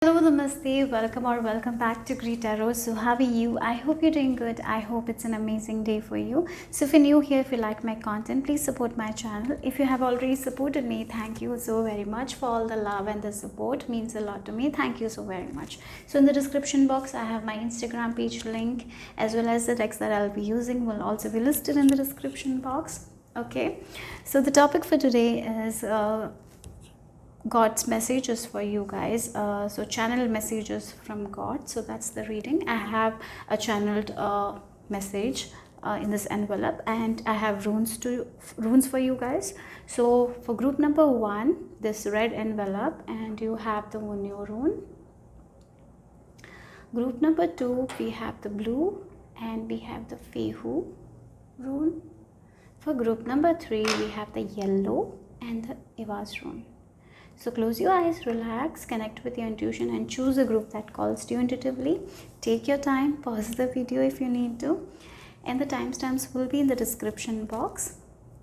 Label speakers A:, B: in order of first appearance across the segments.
A: Hello, Namaste, welcome back to greetarot. So how are you? I hope you're doing good. I hope it's an amazing day for you. So if you're new here, if you like my content, please support my channel. If you have already supported me, thank you so very much for all the love and the support. Means a lot to me. Thank you so very much. So in the description box, I have my Instagram page link, as well as the text that I'll be using will also be listed in the description box. Okay, so the topic for today is God's messages for you guys. So channel messages from God. So that's the reading. I have a channeled message in this envelope, and I have runes for you guys. So for group number 1, this red envelope, and you have the Munyo rune. Group number 2, we have the blue, and we have the Fehu rune. For group number 3, we have the yellow and the Ivaz rune. So close your eyes, relax, connect with your intuition, and choose a group that calls to you intuitively. Take your time, pause the video if you need to, and the timestamps will be in the description box,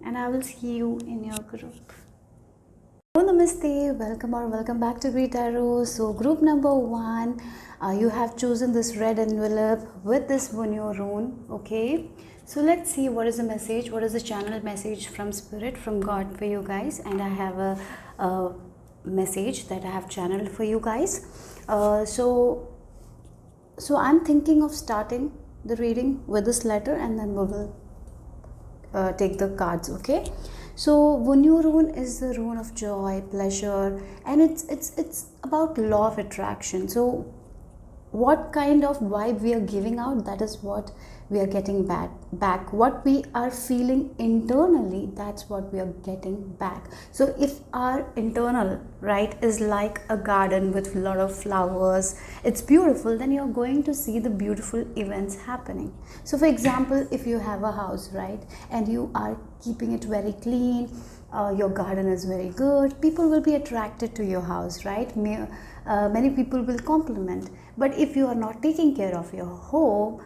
A: and I will see you in your group. Hello, Namaste, welcome back to greetarot. So group number 1, you have chosen this red envelope with this Munyo rune. Okay, so let's see what is the message, what is the channel message from Spirit, from God for you guys. And I have a message that I have channeled for you guys. So I'm thinking of starting the reading with this letter, and then we will take the cards. Okay, so Munyo rune is the rune of joy, pleasure, and it's about law of attraction. So what kind of vibe we are giving out, that is what we are getting back. What we are feeling internally, that's what we are getting back. So if our internal, right, is like a garden with a lot of flowers, it's beautiful, then you're going to see the beautiful events happening. So for example, if you have a house, right, and you are keeping it very clean, your garden is very good, people will be attracted to your house, right? Many people will compliment. But if you are not taking care of your home,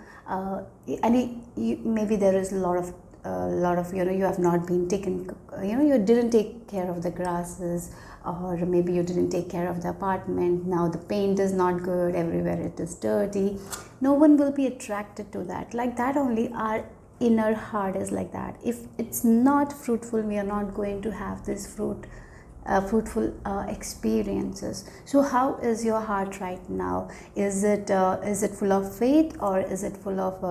A: maybe there is a lot of you have not been taken, you didn't take care of the grasses, or maybe you didn't take care of the apartment. Now the paint is not good, everywhere it is dirty. No one will be attracted to that. Like that only our inner heart is like that. If it's not fruitful, we are not going to have this fruitful experiences. So how is your heart right now? Is it full of faith, or is it full of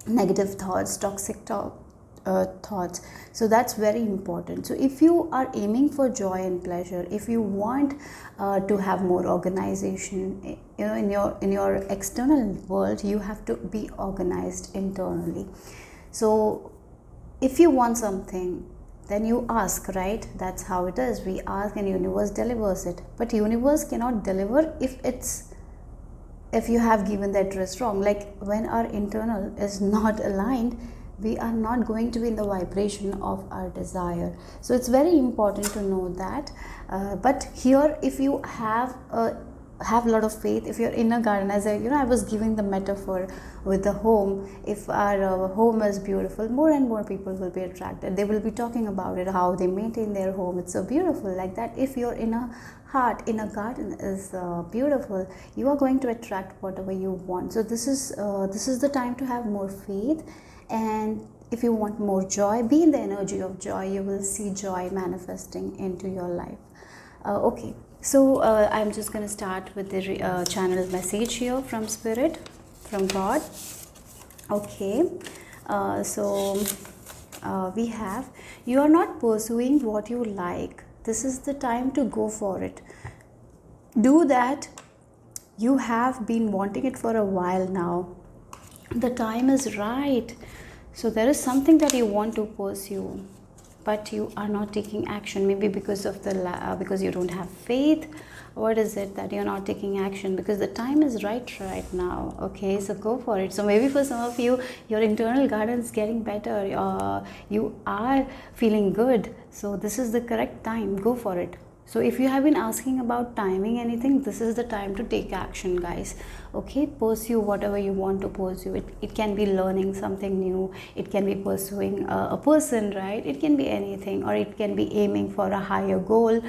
A: negative thoughts, toxic thoughts? So that's very important. So if you are aiming for joy and pleasure, if you want to have more organization, in your external world, you have to be organized internally. So if you want something, then you ask, right? That's how it is. We ask and universe delivers it. But universe cannot deliver if you have given the address wrong. Like when our internal is not aligned, we are not going to be in the vibration of our desire. So it's very important to know that. But here, if you have a lot of faith, if you're in a garden, as I was giving the metaphor with the home, if our home is beautiful, more and more people will be attracted. They will be talking about it, how they maintain their home. It's so beautiful. Like that, if your inner heart in a garden is beautiful, you are going to attract whatever you want. So this is the time to have more faith. And if you want more joy, be in the energy of joy. You will see joy manifesting into your life. Okay, so I'm just going to start with the channel message here from Spirit, from God. Okay, we have, you are not pursuing what you like. This is the time to go for it. Do that. You have been wanting it for a while now. The time is right. So there is something that you want to pursue, but you are not taking action. Maybe because of because you don't have faith. What is it that you're not taking action? Because the time is right now. Okay, so go for it. So maybe for some of you, your internal garden is getting better. You are feeling good. So this is the correct time. Go for it. So if you have been asking about timing anything, this is the time to take action, guys. Okay, pursue whatever you want to pursue. It can be learning something new, it can be pursuing a person, right? It can be anything, or it can be aiming for a higher goal.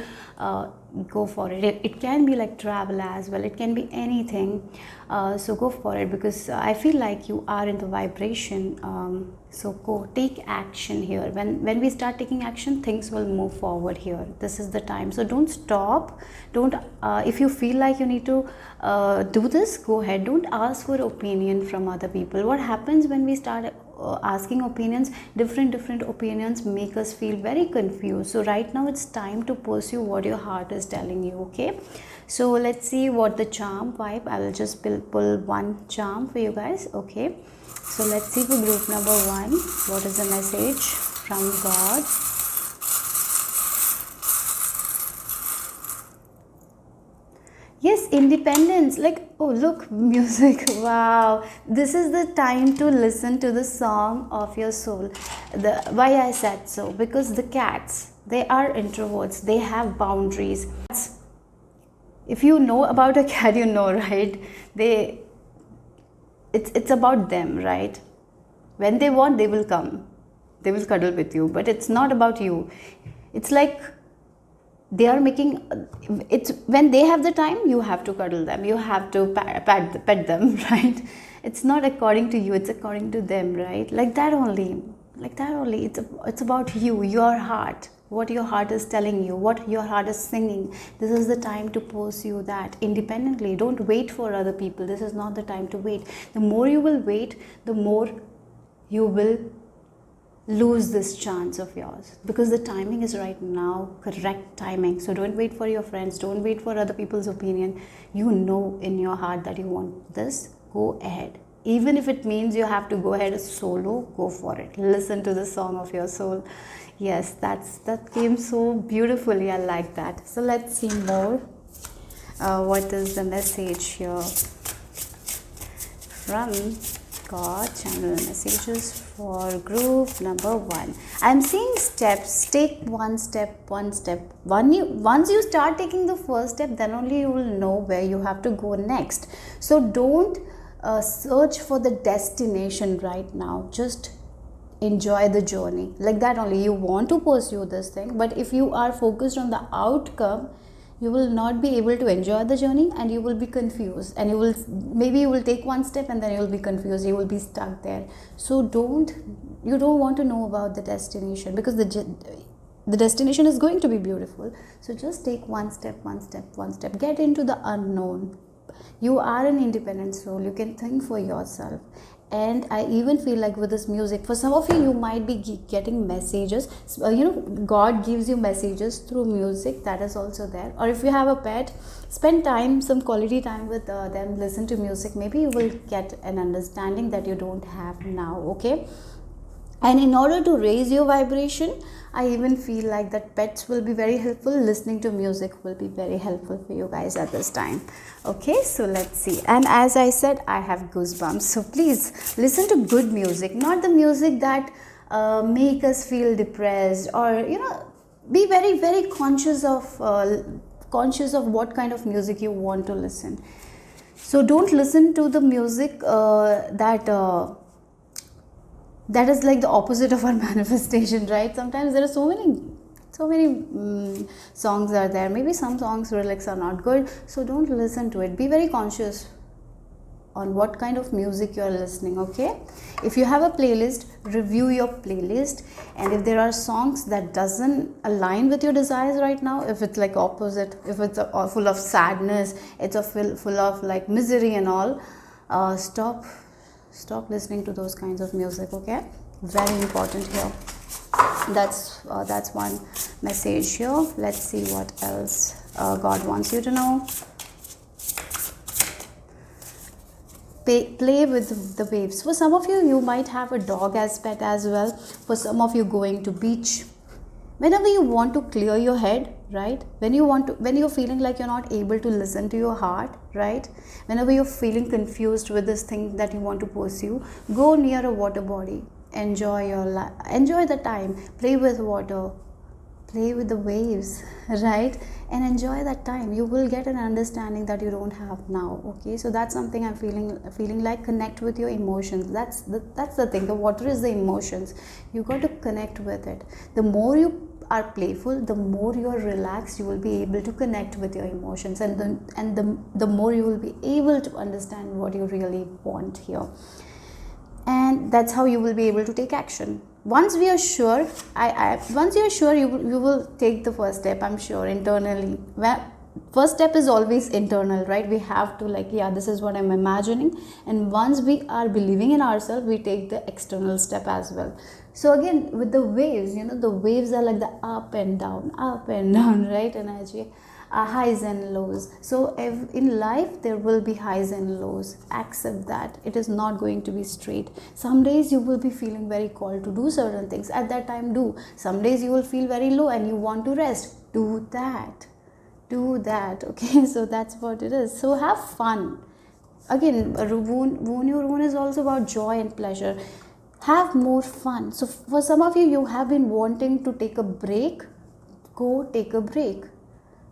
A: go for it. It can be like travel as well, it can be anything. So go for it, because I feel like you are in the vibration. So go take action here. When we start taking action, things will move forward here. This is the time. So don't stop. Don't if you feel like you need to do this, go ahead. Don't ask for opinion from other people. What happens when we start asking opinions, different opinions make us feel very confused. So right now it's time to pursue what your heart is telling you. Okay, so let's see what the charm vibe. I will just pull one charm for you guys. Okay, so let's see for group number 1, what is the message from God. Yes, independence. Like, oh look, music. Wow, this is the time to listen to the song of your soul. Why I said so, because the cats, they are introverts, they have boundaries. If you know about a cat, you know, right? It's about them, right? When they want, they will come, they will cuddle with you, but it's not about you. It's like they are making it's when they have the time, you have to cuddle them, you have to pet them, right? It's not according to you, it's according to them, right? Like that only, it's about you, your heart, what your heart is telling you, what your heart is singing. This is the time to pursue that independently. Don't wait for other people. This is not the time to wait. The more you will wait, the more you will lose this chance of yours, because the timing is right now, correct timing. So don't wait for your friends, don't wait for other people's opinion. You know in your heart that you want this, go ahead. Even if it means you have to go ahead solo, go for it. Listen to the song of your soul. Yes, that came so beautifully. I like that. So let's see more. What is the message here from God? Channel messages for group number 1. I'm seeing steps. Take one step. Once you start taking the first step, then only you will know where you have to go next. So don't search for the destination right now. Just enjoy the journey. Like that only. You want to pursue this thing, but if you are focused on the outcome, you will not be able to enjoy the journey, and you will be confused, and you will take one step and then you will be confused, you will be stuck there. So you don't want to know about the destination, because the destination is going to be beautiful. So just take one step. Get into the unknown. You are an independent soul, you can think for yourself. And I even feel like with this music, for some of you, you might be getting messages. God gives you messages through music. That is also there. Or if you have a pet, spend some quality time with them. Listen to music. Maybe you will get an understanding that you don't have now. Okay. And in order to raise your vibration, I even feel like that pets will be very helpful. Listening to music will be very helpful for you guys at this time. Okay, so let's see. And as I said, I have goosebumps. So please listen to good music, not the music that make us feel depressed, or be very, very conscious of what kind of music you want to listen. So don't listen to the music that is like the opposite of our manifestation, right? Sometimes there are so many songs are there. Maybe some songs lyrics are not good, so don't listen to it. Be very conscious on what kind of music you are listening. Okay, if you have a playlist, review your playlist, and if there are songs that doesn't align with your desires right now, if it's like opposite, if it's full of sadness, it's full of like misery and all, stop listening to those kinds of music. Okay, very important here. That's one message here. Let's see what else God wants you to know. Play with the waves. For some of you, you might have a dog as pet as well. For some of you, going to beach. Whenever you want to clear your head, right? When you're feeling like you're not able to listen to your heart, right? Whenever you're feeling confused with this thing that you want to pursue, go near a water body. Enjoy the time. Play with water. Play with the waves, right? And enjoy that time. You will get an understanding that you don't have now. Okay, so that's something I'm feeling like. Connect with your emotions. That's the thing. The water is the emotions. You got to connect with it. The more you are playful, the more you are relaxed, you will be able to connect with your emotions, and the more you will be able to understand what you really want here. And that's how you will be able to take action. Once we are sure, once you are sure, you will take the first step, I'm sure, internally. First step is always internal, right? We have to, like, yeah, this is what I'm imagining, and once we are believing in ourselves, we take the external step as well. So again, with the waves, the waves are like the up and down, right? Energy, highs and lows. So in life there will be highs and lows. Accept that it is not going to be straight. Some days you will be feeling very called to do certain things, at that time do. Some days you will feel very low and you want to rest, do that, okay? So that's what it is. So have fun. Again, Woon Your Own is also about joy and pleasure. Have more fun. So for some of you have been wanting to take a break. Go take a break.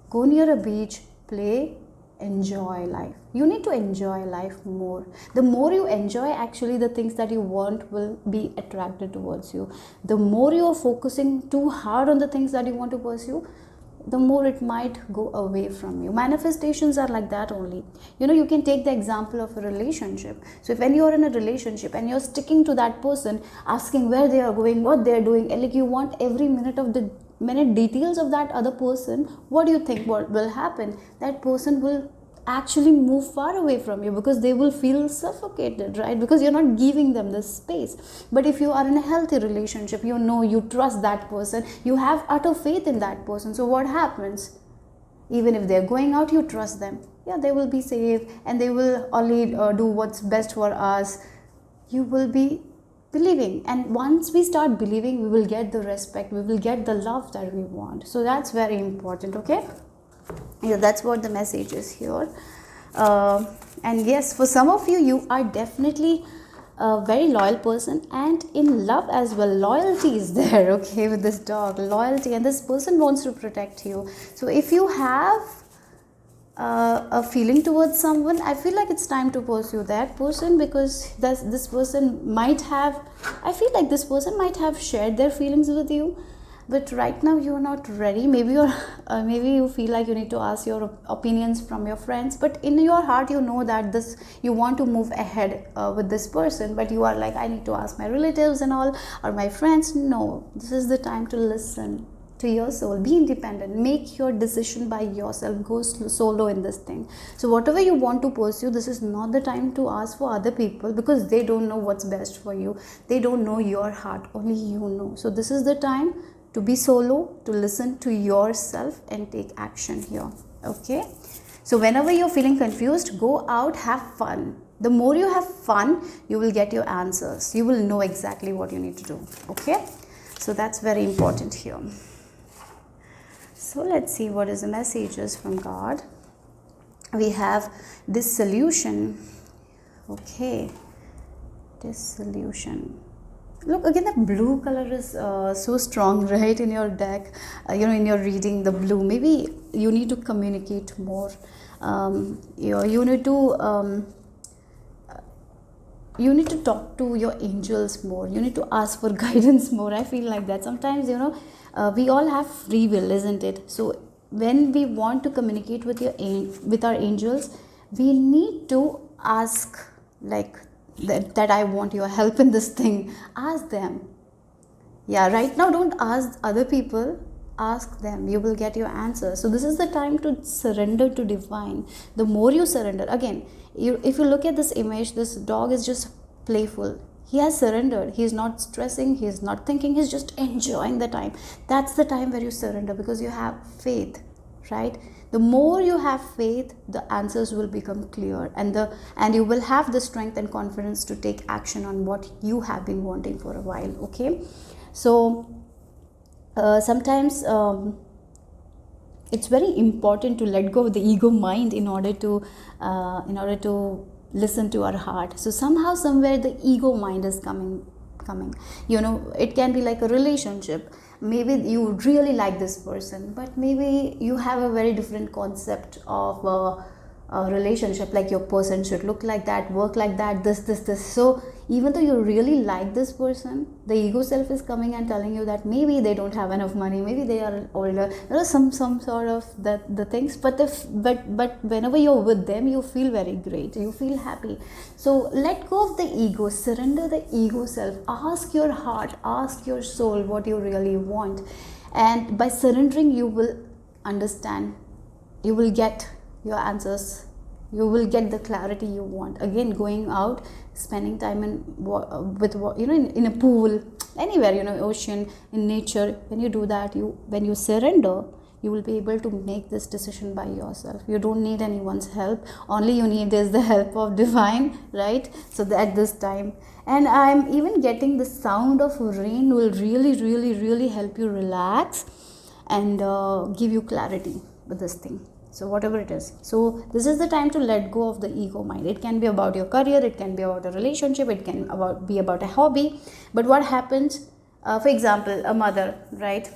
A: Go near a beach, play, enjoy life. You need to enjoy life more. The more you enjoy, actually the things that you want will be attracted towards you. The more you are focusing too hard on the things that you want to pursue, the more it might go away from you. Manifestations are like that only. You can take the example of a relationship. So if when you are in a relationship and you're sticking to that person, asking where they are going, what they are doing, and like you want every minute details of that other person, what do you think what will happen? That person will actually move far away from you, because they will feel suffocated, right? Because you're not giving them the space. But if you are in a healthy relationship, you trust that person, you have utter faith in that person, so what happens? Even if they're going out, you trust them. Yeah, they will be safe and they will only do what's best for us. You will be believing, and once we start believing, we will get the respect, we will get the love that we want. So that's very important, okay? Yeah, that's what the message is here. And yes, for some of you are definitely a very loyal person, and in love as well, loyalty is there, okay? With this dog, loyalty, and this person wants to protect you. So if you have a feeling towards someone, I feel like it's time to pursue that person, because this person might have, I feel like this person might have shared their feelings with you, but right now you're not ready. Maybe maybe you feel like you need to ask your opinions from your friends, but in your heart you know that you want to move ahead with this person, but you are like, I need to ask my relatives and all, or my friends. No, this is the time to listen to your soul. Be independent, make your decision by yourself, go solo in this thing. So whatever you want to pursue, this is not the time to ask for other people, because they don't know what's best for you. They don't know your heart, only you know. So this is the time to be solo, to listen to yourself and take action here, okay? So whenever you're feeling confused, go out, have fun. The more you have fun, you will get your answers. You will know exactly what you need to do, okay? So that's very important here. So let's see what is the messages from God. We have this solution, okay? This solution. Look, again, the blue color is so strong, right, in your deck, in your reading, the blue. Maybe you need to communicate more. You need to talk to your angels more. You need to ask for guidance more. I feel like that. Sometimes, we all have free will, isn't it? So when we want to communicate with our angels, we need to ask, like, that I want your help in this thing. Ask them. Yeah, right now don't ask other people, ask them. You will get your answer. So this is the time to surrender to divine. The more you surrender, again, if you look at this image, this dog is just playful. He has surrendered. He is not stressing, he is not thinking, he's just enjoying the time. That's the time where you surrender, because you have faith, right? The more you have faith, the answers will become clear, and you will have the strength and confidence to take action on what you have been wanting for a while, okay? So sometimes it's very important to let go of the ego mind in order to listen to our heart. So somehow, somewhere, the ego mind is coming. It can be like a relationship. Maybe you really like this person, but maybe you have a very different concept of relationship, like your person should look like that, work like that, this. So even though you really like this person, the ego self is coming and telling you that maybe they don't have enough money, maybe they are older, there are some sort of the things, but but whenever you're with them, you feel very great, you feel happy. So let go of the ego, surrender the ego self, ask your heart, ask your soul what you really want, and by surrendering you will understand, you will get your answers, you will get the clarity you want. Again, going out, spending time with in a pool, anywhere, ocean, in nature, when you do that, when you surrender, you will be able to make this decision by yourself. You don't need anyone's help, only you need is the help of divine, right? So that at this time, and I'm even getting the sound of rain will really help you relax and give you clarity with this thing. So whatever it is, so this is the time to let go of the ego mind. It can be about your career, it can be about a relationship, it can be about a hobby. But what happens, for example, a mother, right?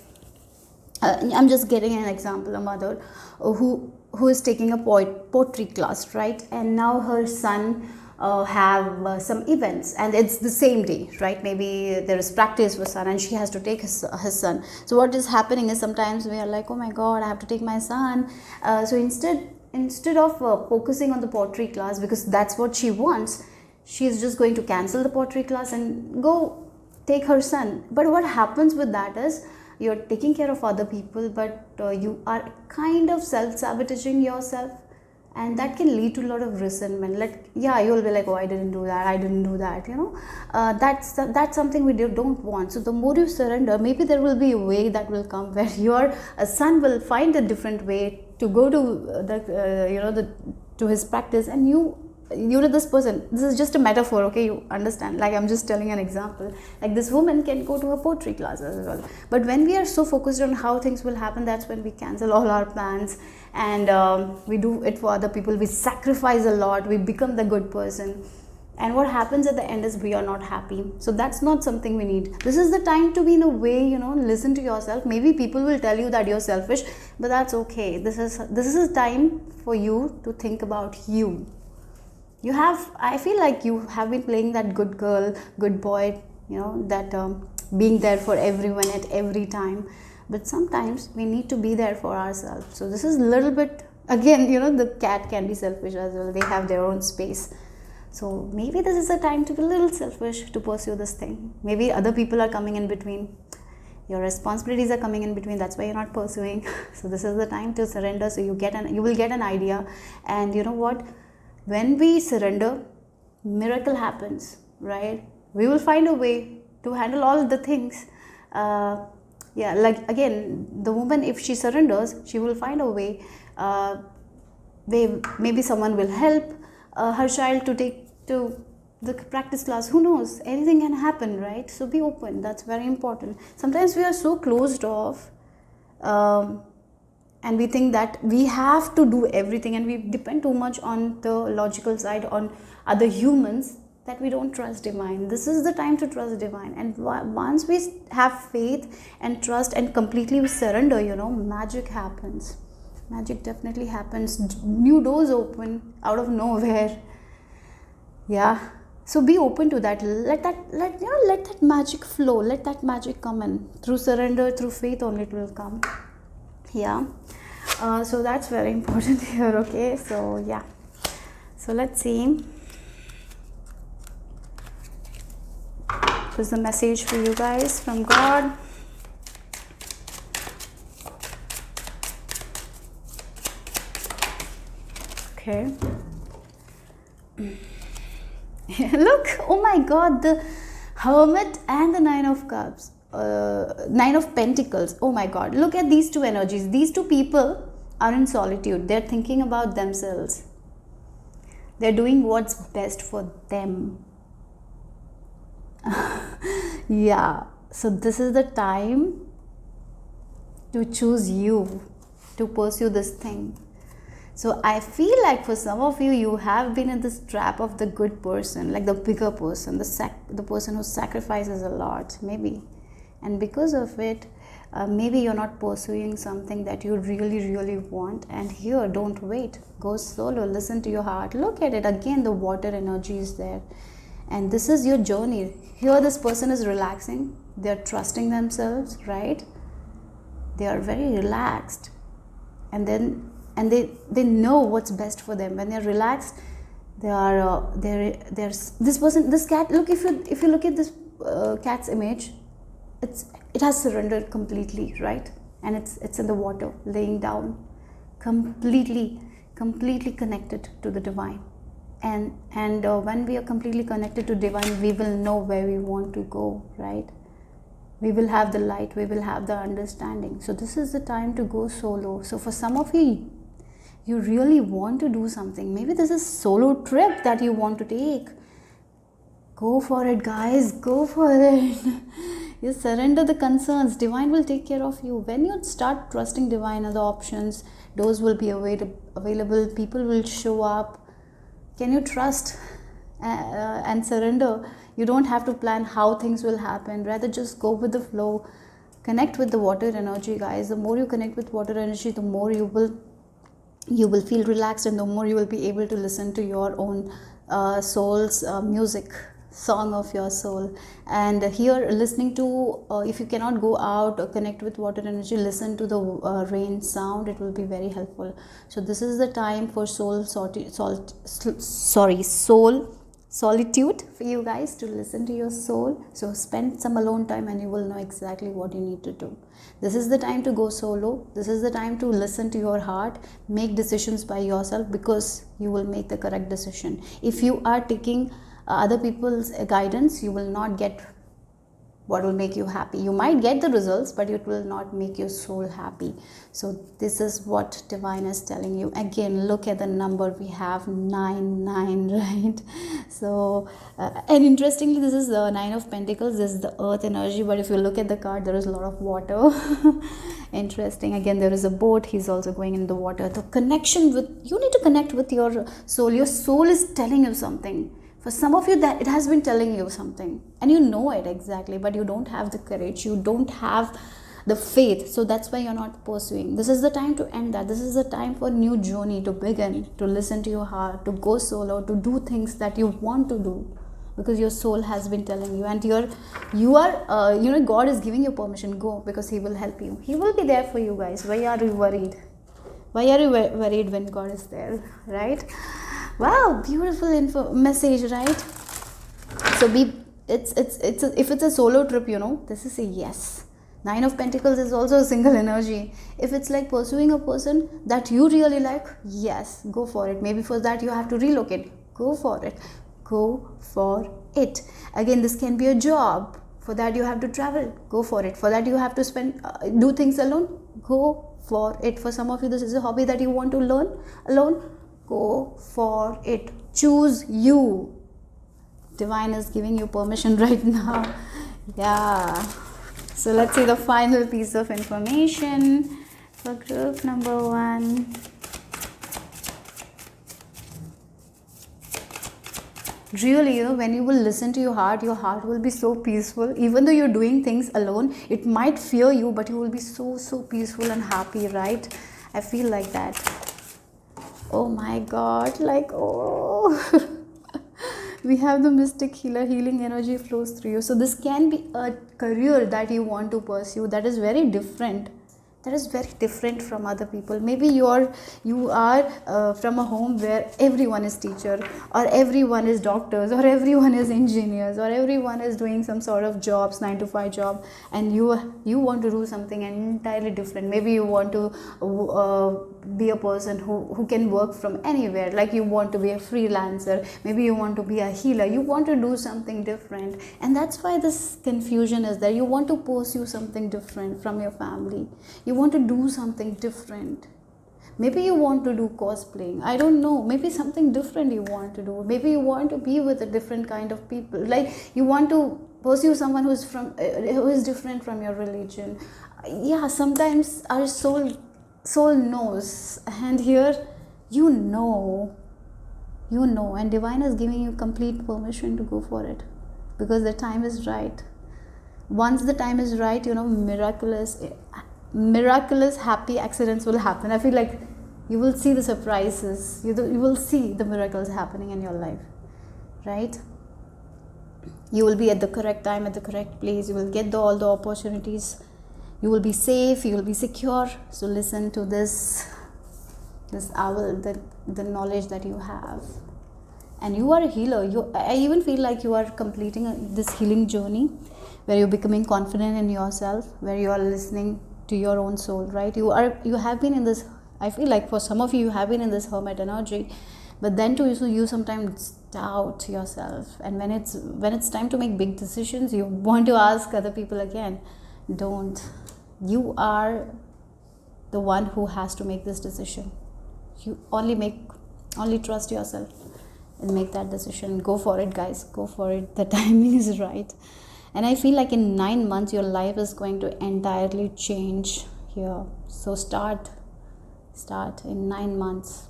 A: I'm just getting an example. A mother who is taking a poetry class, right? And now her son have some events, and it's the same day, right? Maybe there is practice for son and she has to take his son. So what is happening is, sometimes we are like, oh my god, I have to take my son. So instead of focusing on the poetry class, because that's what she wants, she is just going to cancel the poetry class and go take her son. But what happens with that is, you're taking care of other people, but you are kind of self-sabotaging yourself, and that can lead to a lot of resentment. Like, yeah, you'll be like, oh, I didn't do that, that's something we don't want. So the more you surrender, maybe there will be a way that will come where your son will find a different way to go to to his practice, and this person, this is just a metaphor, okay, you understand, like I'm just telling an example, like this woman can go to a poetry class as well. But when we are so focused on how things will happen, that's when we cancel all our plans, and we do it for other people, we sacrifice a lot, we become the good person, and what happens at the end is we are not happy. So that's not something we need. This is the time to be, in a way, listen to yourself. Maybe people will tell you that you're selfish, but that's okay. This is a time for you to think about you. I feel like you have been playing that good girl, good boy, that being there for everyone at every time. But sometimes we need to be there for ourselves. So this is a little bit, again, the cat can be selfish as well. They have their own space. So maybe this is a time to be a little selfish, to pursue this thing. Maybe other people are coming in between. Your responsibilities are coming in between. That's why you're not pursuing. So this is the time to surrender. So you will get an idea. And you know what? When we surrender, miracle happens, right? We will find a way to handle all the things. Like again, the woman, if she surrenders, she will find a way. Maybe someone will help her child to take to the practice class. Who knows? Anything can happen, right? So be open. That's very important. Sometimes we are so closed off. And we think that we have to do everything, and we depend too much on the logical side, on other humans, that we don't trust divine. This is the time to trust divine. And once we have faith and trust and completely surrender, magic happens. Magic definitely happens. New doors open out of nowhere. Yeah. So be open to that. Let that magic flow. Let that magic come in. Through surrender, through faith only it will come. Yeah. So that's very important here. Okay. So yeah. So let's see. This is the message for you guys from God. Okay. Look, oh my God, the Hermit and the Nine of Cups, Nine of Pentacles. Oh my God, look at these two energies. These two people are in solitude. They're thinking about themselves. They're doing what's best for them. Yeah, so this is the time to choose you, to pursue this thing. So I feel like for some of you, you have been in this trap of the good person, like the bigger person, the person who sacrifices a lot, maybe. And because of it, Maybe you're not pursuing something that you really want, and here, don't wait, go solo, listen to your heart, look at it again, the water energy is there, and this is your journey. Here this person is relaxing, they're trusting themselves, right? They are very relaxed, and they know what's best for them. When they're relaxed, they are there's this person, this cat, look, if you look at this cat's image, it has surrendered completely, right? And it's in the water, laying down, completely connected to the divine. And when we are completely connected to divine, we will know where we want to go, right? We will have the light, we will have the understanding. So this is the time to go solo. So for some of you, you really want to do something. Maybe this is solo trip that you want to take. Go for it, guys, go for it. You surrender the concerns, divine will take care of you. When you start trusting divine and the options, doors will be available, people will show up. Can you trust and surrender? You don't have to plan how things will happen, rather just go with the flow. Connect with the water energy, guys. The more you connect with water energy, the more you will feel relaxed, and the more you will be able to listen to your own soul's music, song of your soul. And here, listening to if you cannot go out or connect with water energy, listen to the rain sound, it will be very helpful. So this is the time for soul solitude for you guys, to listen to your soul. So spend some alone time and you will know exactly what you need to do. This is the time to go solo. This is the time to listen to your heart, make decisions by yourself, because you will make the correct decision. If you are taking other people's guidance, you will not get what will make you happy. You might get the results, but it will not make your soul happy. So this is what divine is telling you. Again, look at the number, we have 9, right? So and interestingly, this is the 9 of Pentacles, this is the earth energy, but if you look at the card, there is a lot of water. Interesting. Again, there is a boat, he's also going in the water. The connection with, you need to connect with your soul. Your soul is telling you something. For some of you, that it has been telling you something, and you know it exactly, but you don't have the courage, you don't have the faith, so that's why you're not pursuing. This is the time to end that. This is the time for new journey to begin, to listen to your heart, to go solo, to do things that you want to do, because your soul has been telling you, and you are God is giving you permission. Go, because he will help you, he will be there for you, guys. Why are you worried? Why are you worried when God is there, right? Wow, beautiful message, right? So if it's a solo trip, this is a yes. 9 of Pentacles is also a single energy. If it's like pursuing a person that you really like, yes, go for it. Maybe for that you have to relocate. Go for it. Go for it. Again, this can be a job. For that you have to travel. Go for it. For that you have to do things alone. Go for it. For some of you, this is a hobby that you want to learn alone. Go for it. Choose you. Divine is giving you permission right now. Yeah. So let's see the final piece of information for group number 1. Really, when you will listen to your heart will be so peaceful. Even though you're doing things alone, it might fear you, but you will be so peaceful and happy, right? I feel like that. Oh my God, we have the mystic healer, healing energy flows through you. So this can be a career that you want to pursue that is very different. That is very different from other people. Maybe you are from a home where everyone is teacher, or everyone is doctors, or everyone is engineers, or everyone is doing some sort of jobs, 9 to 5 job, and you want to do something entirely different. Maybe you want to be a person who can work from anywhere, like you want to be a freelancer, maybe you want to be a healer, you want to do something different, and that's why this confusion is there. You want to pursue something different from your family, you want to do something different. Maybe you want to do cosplaying, I don't know, maybe something different you want to do. Maybe you want to be with a different kind of people, like you want to pursue someone who is different from your religion. Yeah, sometimes our soul knows, and here you know, and divine is giving you complete permission to go for it, because the time is right. once the time is right, miraculous happy accidents will happen. I feel like you will see the surprises, you will see the miracles happening in your life, right? You will be at the correct time, at the correct place. You will get all the opportunities. You will be safe, you will be secure. So listen to this owl, the knowledge that you have. And you are a healer. I even feel like you are completing this healing journey where you're becoming confident in yourself, where you are listening to your own soul, right? You have been in this, I feel like for some of you, you have been in this hermit energy, but then too, you sometimes doubt yourself. And when it's time to make big decisions, you want to ask other people again. Don't. You are the one who has to make this decision. You only trust yourself and make that decision. Go for it, guys. Go for it. The timing is right. And I feel like in 9 months, your life is going to entirely change here. So start in 9 months.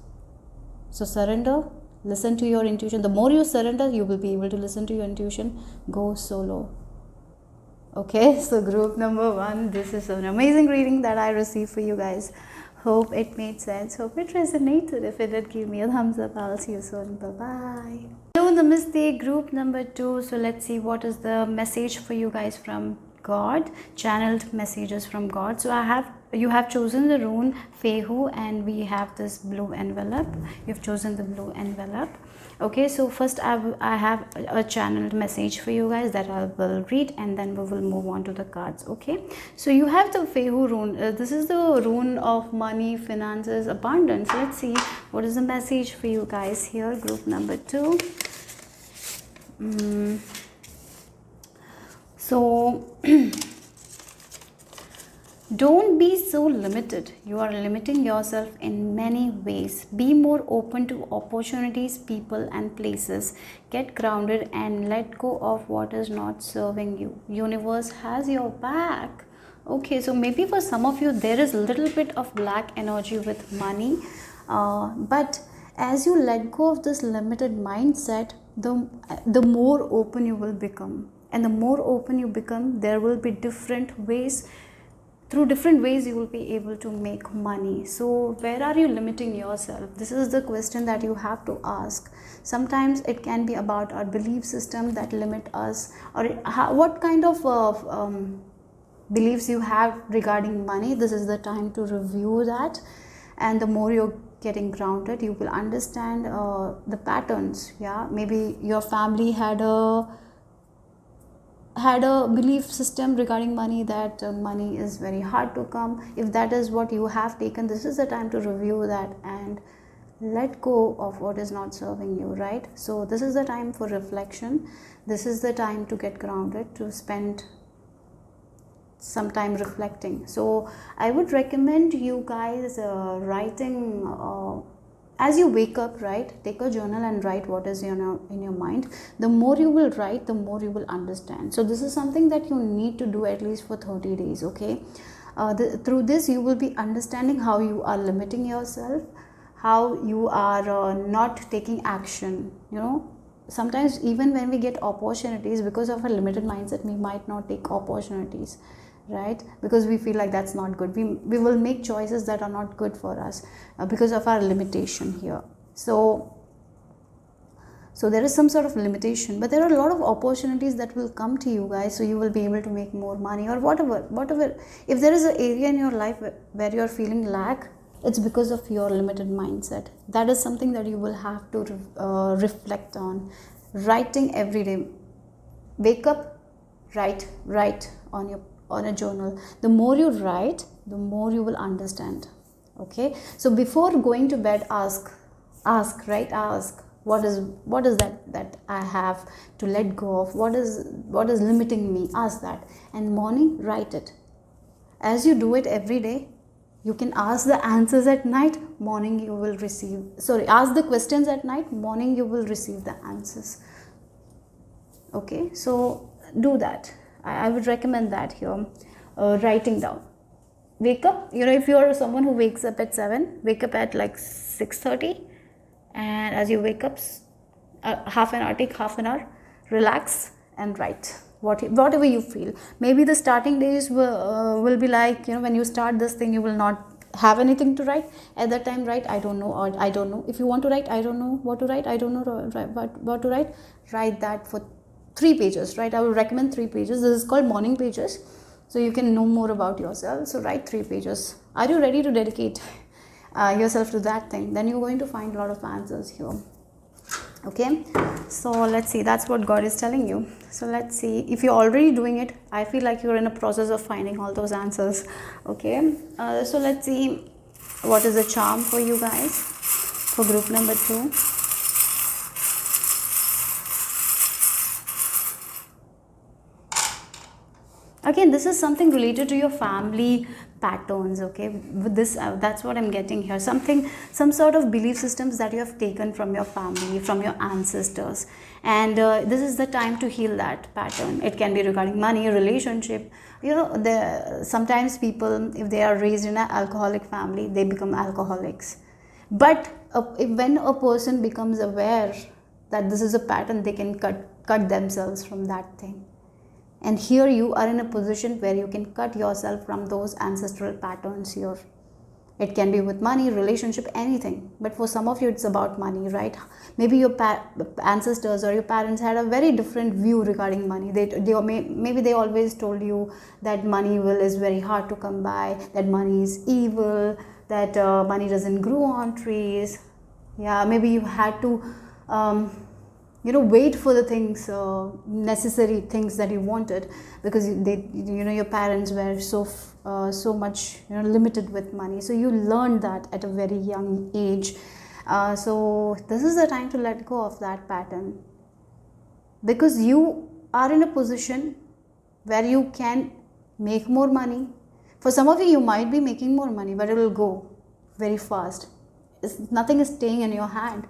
A: So surrender, listen to your intuition. The more you surrender, you will be able to listen to your intuition. Go solo. Okay, so group number 1, this is an amazing reading that I received for you guys. Hope it made sense. Hope it resonated. If it did, give me a thumbs up. I'll see you soon. Bye-bye. Hello, namaste, group number 2. So let's see what is the message for you guys from God. Channeled messages from God. So you have chosen the rune Fehu, and we have this blue envelope. You've chosen the blue envelope. Okay, so first I have a channeled message for you guys that I will read, and then we will move on to the cards. Okay, so you have the Fehu rune. This is the rune of money, finances, abundance. Let's see what is the message for you guys here, group number 2. So don't be so limited. You are limiting yourself in many ways. Be more open to opportunities, people and places. Get grounded and let go of what is not serving you. Universe has your back. Okay, so maybe for some of you there is a little bit of black energy with money, but as you let go of this limited mindset, the more open you will become. And the more open you become, there will be different ways. Through different ways you will be able to make money. So where are you limiting yourself? This is the question that you have to ask. Sometimes it can be about our belief system that limit us, or what kind of beliefs you have regarding money. This is the time to review that. And the more you're getting grounded, you will understand the patterns. Yeah, maybe your family had a belief system regarding money that money is very hard to come. If that is what you have taken, this is the time to review that and let go of what is not serving you, right? So this is the time for reflection. This is the time to get grounded, to spend some time reflecting. So I would recommend you guys writing as you wake up, right? Take a journal and write what is in your mind. The more you will write, the more you will understand. So this is something that you need to do at least for 30 days, okay? Through this, you will be understanding how you are limiting yourself, how you are not taking action. Sometimes even when we get opportunities, because of a limited mindset, we might not take opportunities, right? Because we feel like that's not good. We will make choices that are not good for us because of our limitation here. So there is some sort of limitation, but there are a lot of opportunities that will come to you guys. So you will be able to make more money or whatever. If there is an area in your life where you're feeling lack, it's because of your limited mindset. That is something that you will have to reflect on. Writing every day. Wake up, write on a journal. The more you write, the more you will understand. Okay, so before going to bed, ask what is that I have to let go of, what is limiting me. Ask that, and morning write it. As you do it every day, you can ask the answers at night. Morning you will receive, ask the questions at night. Morning you will receive the answers. Okay, so do that. I would recommend that here. Writing down. Wake up, if you're someone who wakes up at 7, wake up at like 6:30, and as you wake up, take half an hour, relax and write. whatever you feel. Maybe the starting days will be like, when you start this thing, you will not have anything to write at that time. Write I don't know, or I don't know. If you want to write I don't know what to write, I don't know what to write, write that for 3 pages, right? I will recommend 3 pages. This is called morning pages, so you can know more about yourself. So write 3 pages. Are you ready to dedicate yourself to that thing? Then you're going to find a lot of answers here. Okay, so let's see, that's what God is telling you. So let's see, if you're already doing it, I feel like you're in a process of finding all those answers. Okay, so let's see what is the charm for you guys for group number 2. Again, this is something related to your family patterns. Okay, with this that's what I'm getting here. Some sort of belief systems that you have taken from your family, from your ancestors, and this is the time to heal that pattern. It can be regarding money, relationship. Sometimes people, if they are raised in an alcoholic family, they become alcoholics. But when a person becomes aware that this is a pattern, they can cut themselves from that thing. And here you are in a position where you can cut yourself from those ancestral patterns here. It can be with money, relationship, anything. But for some of you, it's about money, right? Maybe your ancestors or your parents had a very different view regarding money. Maybe they always told you that money is very hard to come by, that money is evil, that money doesn't grow on trees. Yeah, maybe you had to wait for the things, necessary things that you wanted, because your parents were so much limited with money. So you learned that at a very young age. So this is the time to let go of that pattern, because you are in a position where you can make more money. For some of you might be making more money, but it will go very fast. Nothing is staying in your hand.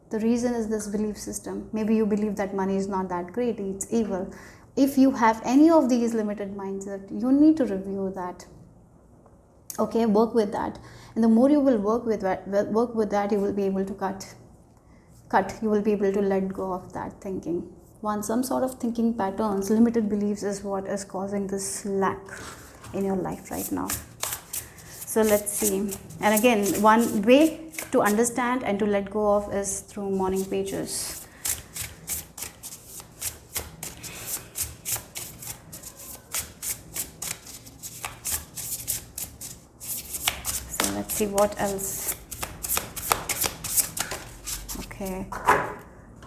A: The reason is this belief system. Maybe you believe that money is not that great, it's evil. If you have any of these limited mindset, you need to review that. Okay, work with that. And the more you will work with that, you will be able to cut. You will be able to let go of that thinking. Some sort of thinking patterns, limited beliefs is what is causing this lack in your life right now. So let's see. And again, one way to understand and to let go of is through morning pages. So let's see what else. Okay.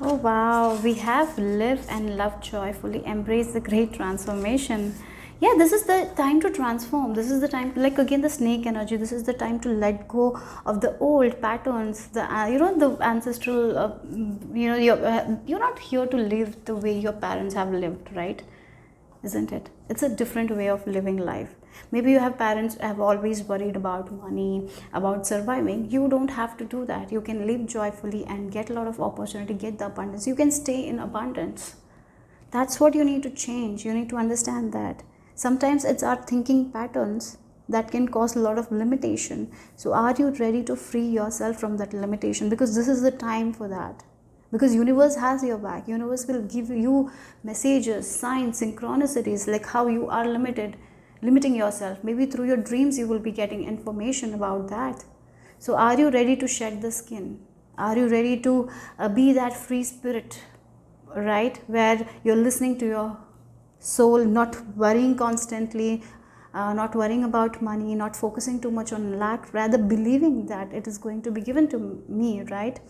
A: Oh wow, we have live and love joyfully, embrace the great transformation. Yeah, this is the time to transform. This is the time, like again the snake energy, this is the time to let go of the old patterns, the ancestral, you're not here to live the way your parents have lived, right? Isn't it? It's a different way of living life. Maybe you have parents who have always worried about money, about surviving. You don't have to do that. You can live joyfully and get a lot of opportunity, get the abundance. You can stay in abundance. That's what you need to change. You need to understand that. Sometimes it's our thinking patterns that can cause a lot of limitation. So are you ready to free yourself from that limitation? Because this is the time for that. Because universe has your back. Universe will give you messages, signs, synchronicities, like how you are limiting yourself. Maybe through your dreams you will be getting information about that. So are you ready to shed the skin? Are you ready to be that free spirit, right? Where you're listening to your soul, not worrying constantly, not worrying about money, not focusing too much on lack, rather believing that it is going to be given to me, right?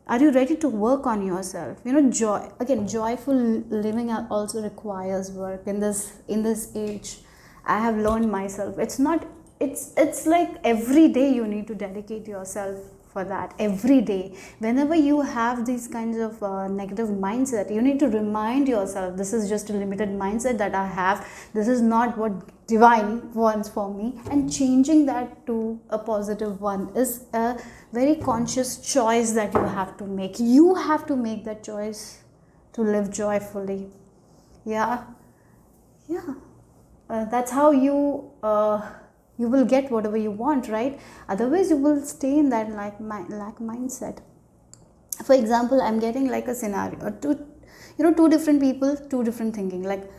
A: Are you ready to work on yourself? Joyful living also requires work in this age. I have learned myself. It's like every day you need to dedicate yourself for that. Every day, whenever you have these kinds of negative mindset, you need to remind yourself, this is just a limited mindset that I have. This is not what divine wants for me. And changing that to a positive one is a very conscious choice that you have to make. You have to make that choice to live joyfully. That's how you will get whatever you want, right? Otherwise you will stay in that lack mindset. For example, I'm getting like a scenario to two different people, two different thinking, like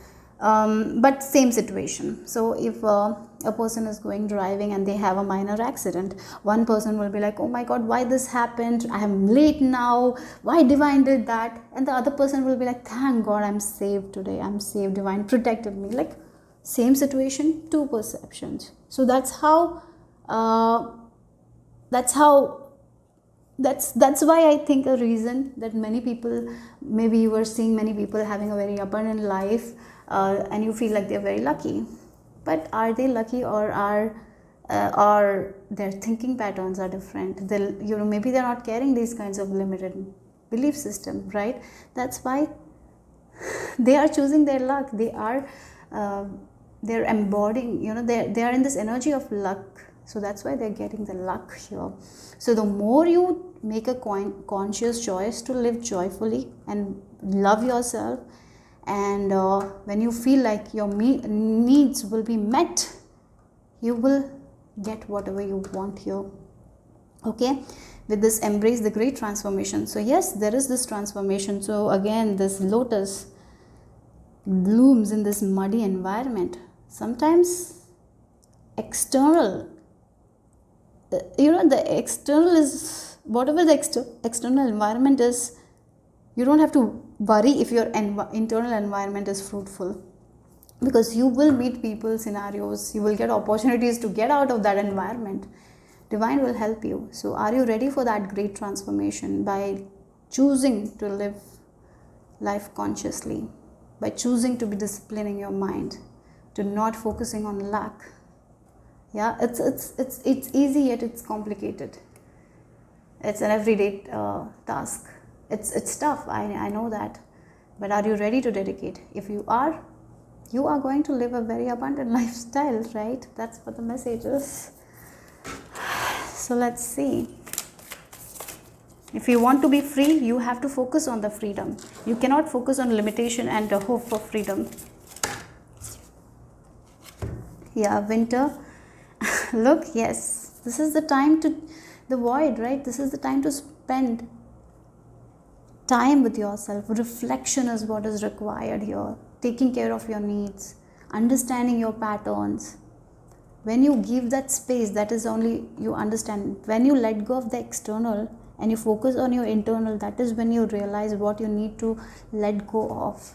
A: but same situation. So if a person is going driving and they have a minor accident, one person will be like, oh my god, why this happened, I am late now, why divine did that, and the other person will be like, thank god I'm saved today, I'm saved, divine protected me. Like same situation, two perceptions. So uh, that's how that's why I think a reason that many people, maybe you were seeing many people having a very abundant life, and you feel like they're very lucky, but are they lucky, or their thinking patterns are different? They'll, maybe they're not carrying these kinds of limited belief system, right? That's why they are choosing their luck. Uh, they're embodying, they are in this energy of luck. So that's why they're getting the luck here. So the more you make a conscious choice to live joyfully and love yourself, and when you feel like your needs will be met, you will get whatever you want here. Okay, with this, embrace the great transformation. So yes, there is this transformation. So again, this lotus blooms in this muddy environment. Sometimes external, the external is whatever the external environment is. You don't have to worry if your internal environment is fruitful, because you will meet people, scenarios, you will get opportunities to get out of that environment. Divine will help you. So are you ready for that great transformation? By choosing to live life consciously, by choosing to be disciplining your mind, to not focusing on lack. Yeah, it's easy, yet it's complicated. It's an everyday task. It's tough, I know that, but are you ready to dedicate? If you are, you are going to live a very abundant lifestyle, right? That's what the message is. So let's see. If you want to be free, you have to focus on the freedom. You cannot focus on limitation and the hope for freedom. Yeah, winter. Look, yes, this is the time to the void, right? This is the time to spend time with yourself. Reflection is what is required here. Taking care of your needs, understanding your patterns. When you give that space, that is only you understand. When you let go of the external and you focus on your internal, that is when you realize what you need to let go of.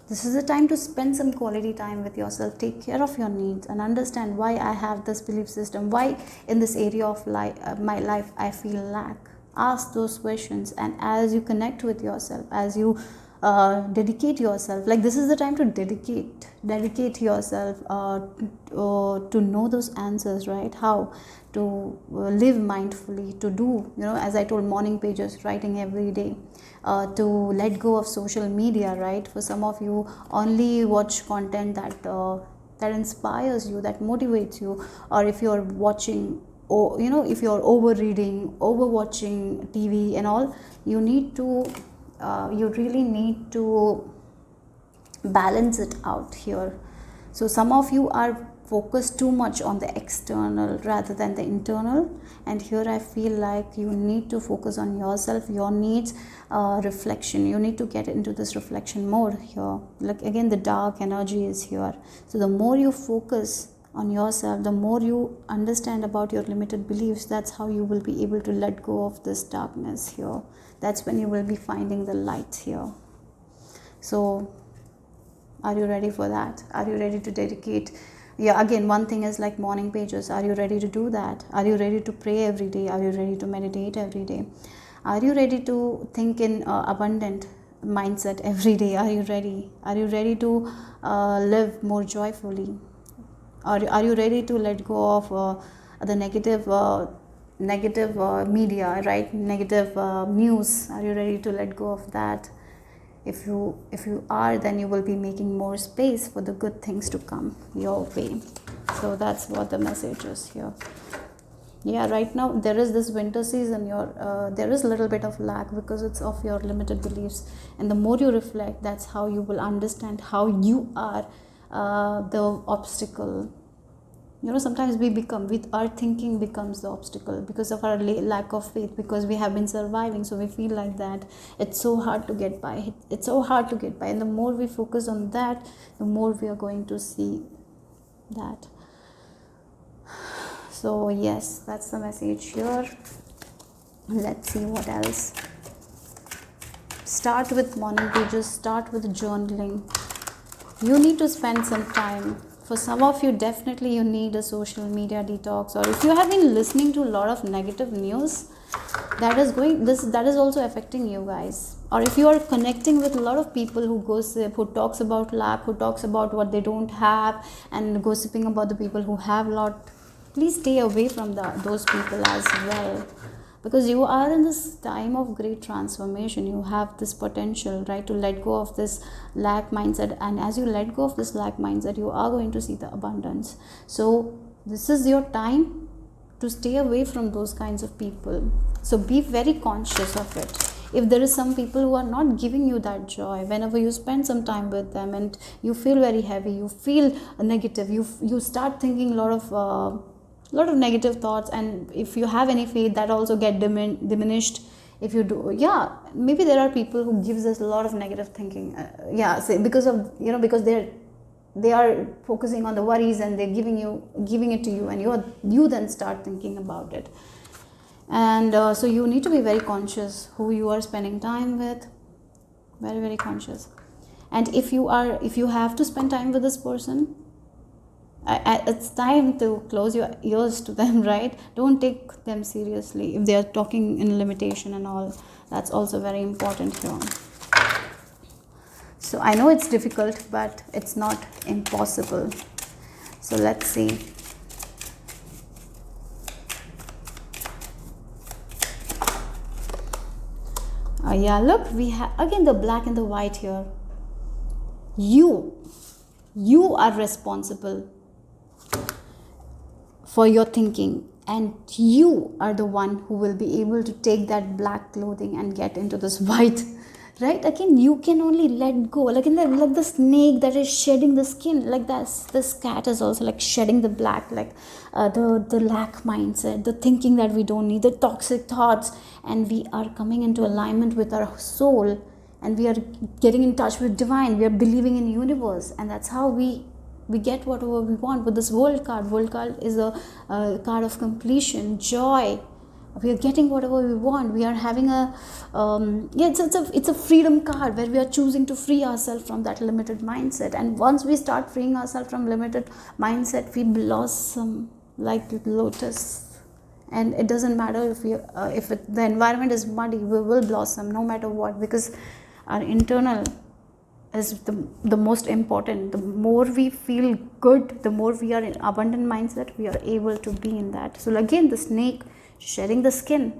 A: This is the time to spend some quality time with yourself. Take care of your needs and understand why I have this belief system, why in this area of my life I feel lack. Ask those questions, and as you connect with yourself, as you dedicate yourself, like this is the time to dedicate yourself to know those answers, right? How to live mindfully, to do, as I told, morning pages, writing every day, to let go of social media, right? For some of you, only watch content that inspires you, that motivates you. Or if you're watching, or if you're over watching TV and all, you really need to balance it out here. So some of you are focused too much on the external rather than the internal, and here I feel like you need to focus on yourself, your needs, reflection. You need to get into this reflection mode here. Like again, the dark energy is here. So the more you focus on yourself, the more you understand about your limited beliefs, that's how you will be able to let go of this darkness here. That's when you will be finding the light here. So are you ready for that? Are you ready to dedicate? Yeah, again, one thing is like morning pages. Are you ready to do that? Are you ready to pray every day? Are you ready to meditate every day? Are you ready to think in abundant mindset every day? Are you ready? Are you ready to live more joyfully? Are you ready to let go of the negative media, right? Negative news. Are you ready to let go of that? If you are, then you will be making more space for the good things to come your way. So that's what the message is here. Yeah, right now there is this winter season. There is a little bit of lack because it's of your limited beliefs, and the more you reflect, that's how you will understand how you are the obstacle sometimes our thinking becomes the obstacle because of our lack of faith, because we have been surviving, so we feel like that it's so hard to get by. It's so hard to get by, and the more we focus on that, the more we are going to see that. So yes, that's the message here. Let's see what else. Start with morning pages, start with journaling. You need to spend some time. For some of you, definitely you need a social media detox, or if you have been listening to a lot of negative news, that is also affecting you guys. Or if you are connecting with a lot of people who gossip, who talks about lack, who talks about what they don't have, and gossiping about the people who have a lot, please stay away from those people as well. Because you are in this time of great transformation. You have this potential, right, to let go of this lack mindset, and as you let go of this lack mindset, you are going to see the abundance. So this is your time to stay away from those kinds of people. So be very conscious of it. If there is some people who are not giving you that joy, whenever you spend some time with them and you feel very heavy, you feel negative, you start thinking a lot of negative thoughts, and if you have any faith, that also get diminished. If you do, maybe there are people who gives us a lot of negative thinking, because of because they are focusing on the worries, and they're giving it to you, and you then start thinking about it. And so you need to be very conscious who you are spending time with, very, very conscious. And if you have to spend time with this person, it's time to close your ears to them, right? Don't take them seriously if they are talking in limitation and all. That's also very important here. So I know it's difficult, but it's not impossible. So let's see. Look, we have again the black and the white here. You are responsible for your thinking, and you are the one who will be able to take that black clothing and get into this white, right? Again, you can only let go, like the snake that is shedding the skin, like this cat is also like shedding the black, like the lack mindset, the thinking that we don't need, the toxic thoughts, and we are coming into alignment with our soul, and we are getting in touch with divine. We are believing in universe, and that's how we get whatever we want with this world card. World card is a card of completion, joy. We are getting whatever we want. We are having it's a freedom card where we are choosing to free ourselves from that limited mindset. And once we start freeing ourselves from limited mindset, we blossom like lotus. And it doesn't matter if the environment is muddy, we will blossom no matter what, because our internal is the most important. The more we feel good, the more we are in abundant mindset, we are able to be in that. So again, the snake shedding the skin,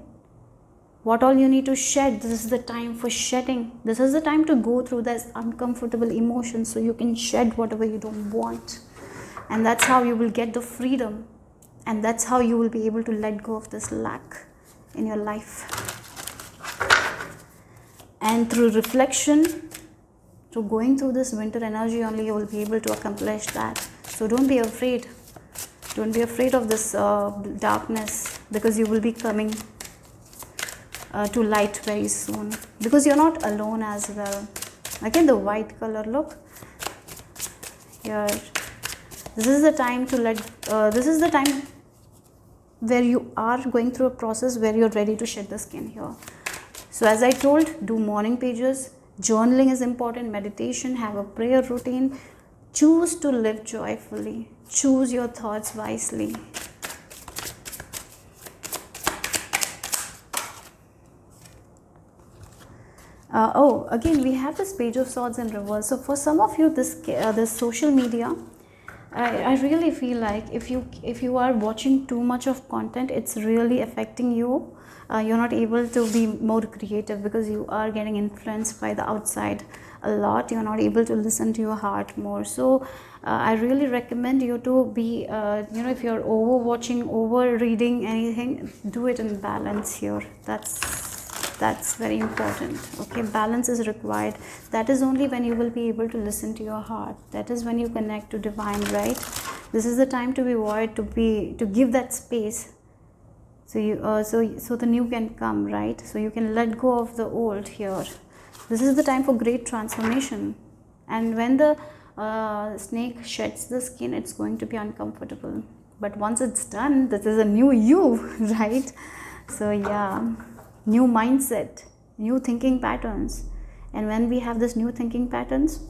A: what all you need to shed, this is the time for shedding. This is the time to go through this uncomfortable emotions, so you can shed whatever you don't want, and that's how you will get the freedom, and that's how you will be able to let go of this lack in your life. And through reflection, so going through this winter energy only, you will be able to accomplish that. So don't be afraid. Don't be afraid of this darkness, because you will be coming to light very soon, because you're not alone as well. Again, the white color, look here. This is the time to this is the time where you are going through a process where you're ready to shed the skin here. So as I told, do morning pages. Journaling is important, meditation, have a prayer routine. Choose to live joyfully. Choose your thoughts wisely. Again, we have this Page of Swords in reverse. So for some of you, this social media, I really feel like if you are watching too much of content, it's really affecting you. You're not able to be more creative because you are getting influenced by the outside a lot. You're not able to listen to your heart more. So I really recommend you to be if you're over watching, over reading anything, do it in balance here. That's very important. Okay, balance is required. That is only when you will be able to listen to your heart. That is when you connect to divine, right? This is the time to be void, to give that space. So so the new can come, right? So you can let go of the old here. This is the time for great transformation. And when the snake sheds the skin, it's going to be uncomfortable. But once it's done, this is a new you, right? So yeah, new mindset, new thinking patterns. And when we have this new thinking patterns,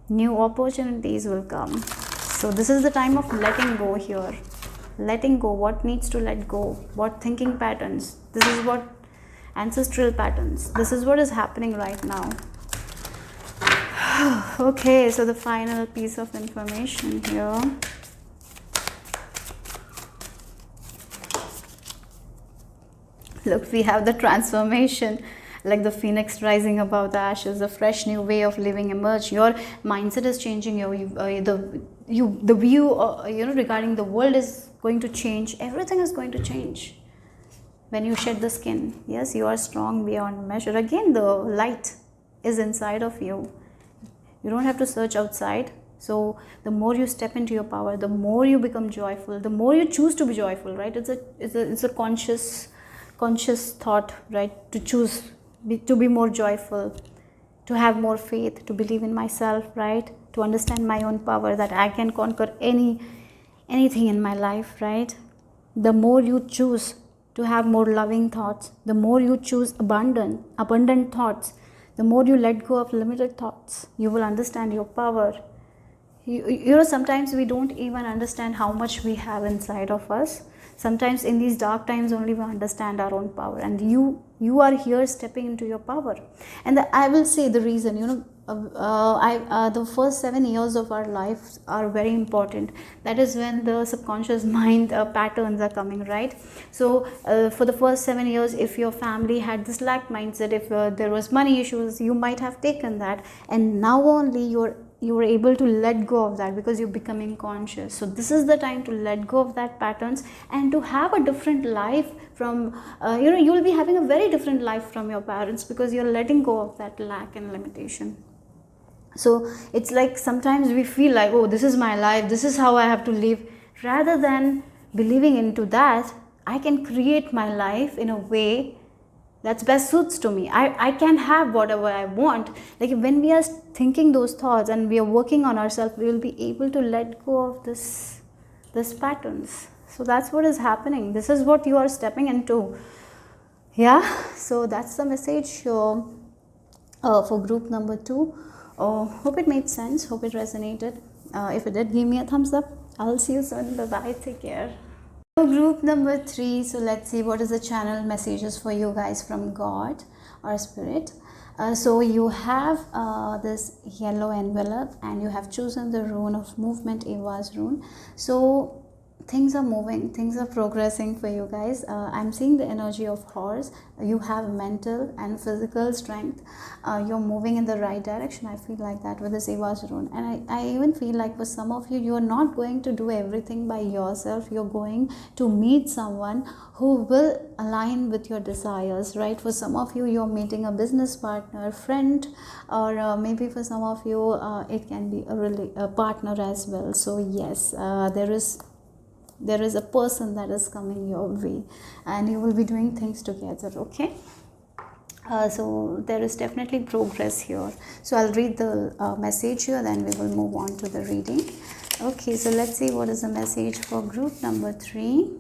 A: new opportunities will come. So this is the time of letting go here. Letting go what needs to let go, what thinking patterns. This is what ancestral patterns. This is what is happening right now. Okay, so the final piece of information here. Look, we have the transformation, like the phoenix rising above the ashes, a fresh new way of living emerge. Your mindset is changing. The view regarding the world is going to change. Everything is going to change when you shed the skin. Yes, you are strong beyond measure. Again, the light is inside of you. You don't have to search outside. So the more you step into your power, the more you become joyful, the more you choose to be joyful, right? It's a conscious thought, right? To choose to be more joyful, to have more faith, to believe in myself, right? To understand my own power, that I can conquer anything in my life, right? The more you choose to have more loving thoughts, the more you choose abundant thoughts, the more you let go of limited thoughts, you will understand your power. Sometimes we don't even understand how much we have inside of us. Sometimes in these dark times only we understand our own power, and you are here stepping into your power. And I will say the reason, the first 7 years of our life are very important. That is when the subconscious mind patterns are coming, right? So for the first 7 years, if your family had this lack mindset, if there was money issues, you might have taken that, and now only you were able to let go of that because you're becoming conscious. So this is the time to let go of that patterns and to have a different life from you will be having a very different life from your parents, because you're letting go of that lack and limitation. So it's like sometimes we feel like, oh, this is my life, this is how I have to live, rather than believing into that I can create my life in a way that's best suits to me. I can have whatever I want. Like when we are thinking those thoughts and we are working on ourselves, we will be able to let go of this patterns. So that's what is happening. This is what you are stepping into. Yeah, so that's the message for group number 2. Hope it made sense, hope it resonated. If it did, give me a thumbs up. I'll see you soon. Bye bye, take care. So group number 3, so let's see what is the channel messages for you guys from God or Spirit. So you have this yellow envelope and you have chosen the rune of movement, Eva's rune. So things are moving, things are progressing for you guys. I'm seeing the energy of horse. You have mental and physical strength. You're moving in the right direction. I feel like that with this Eva's rune. And I even feel like for some of you, you're not going to do everything by yourself. You're going to meet someone who will align with your desires, right? For some of you, you're meeting a business partner, friend, or maybe for some of you, it can be a partner as well. So yes, there is a person that is coming your way and you will be doing things together, okay? So there is definitely progress here. So I'll read the message here, then we will move on to the reading. Okay, so let's see what is the message for group number 3.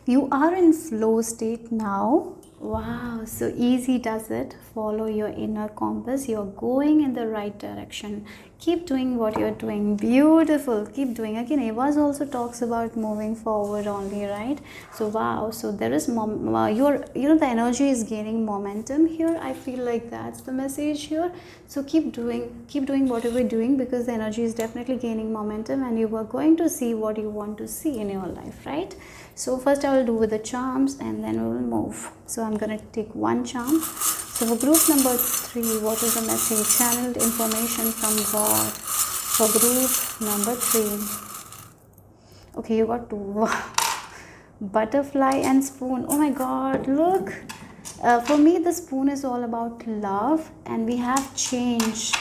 A: You are in flow state now. Wow, so easy does it. Follow your inner compass. You're going in the right direction. Keep doing what you're doing. Beautiful. Keep doing. Again, Eva's also talks about moving forward only, right? So wow, so there is the energy is gaining momentum here. I feel like that's the message here. So keep doing whatever you're doing, because the energy is definitely gaining momentum and you are going to see what you want to see in your life, right? So first I will do with the charms and then we will move. So I'm going to take one charm. So for group number 3, what is the message? Channeled information from God for group number 3. Okay, you got 2. Butterfly and spoon. Oh my God, look. For me, the spoon is all about love, and we have change.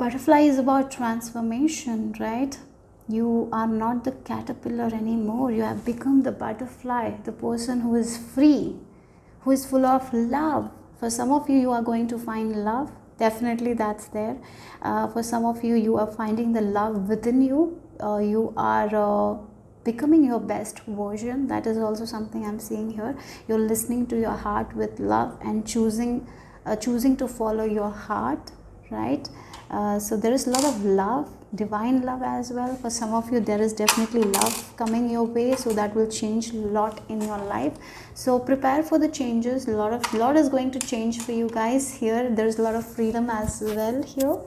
A: Butterfly is about transformation, right? You are not the caterpillar anymore. You have become the butterfly, the person who is free, who is full of love. For some of you, you are going to find love. Definitely that's there. For some of you, you are finding the love within you. You are becoming your best version. That is also something I'm seeing here. You're listening to your heart with love and choosing to follow your heart, right? So there is a lot of love, divine love as well. For some of you, there is definitely love coming your way, so that will change a lot in your life. So prepare for the changes. A lot is going to change for you guys here. There's a lot of freedom as well here.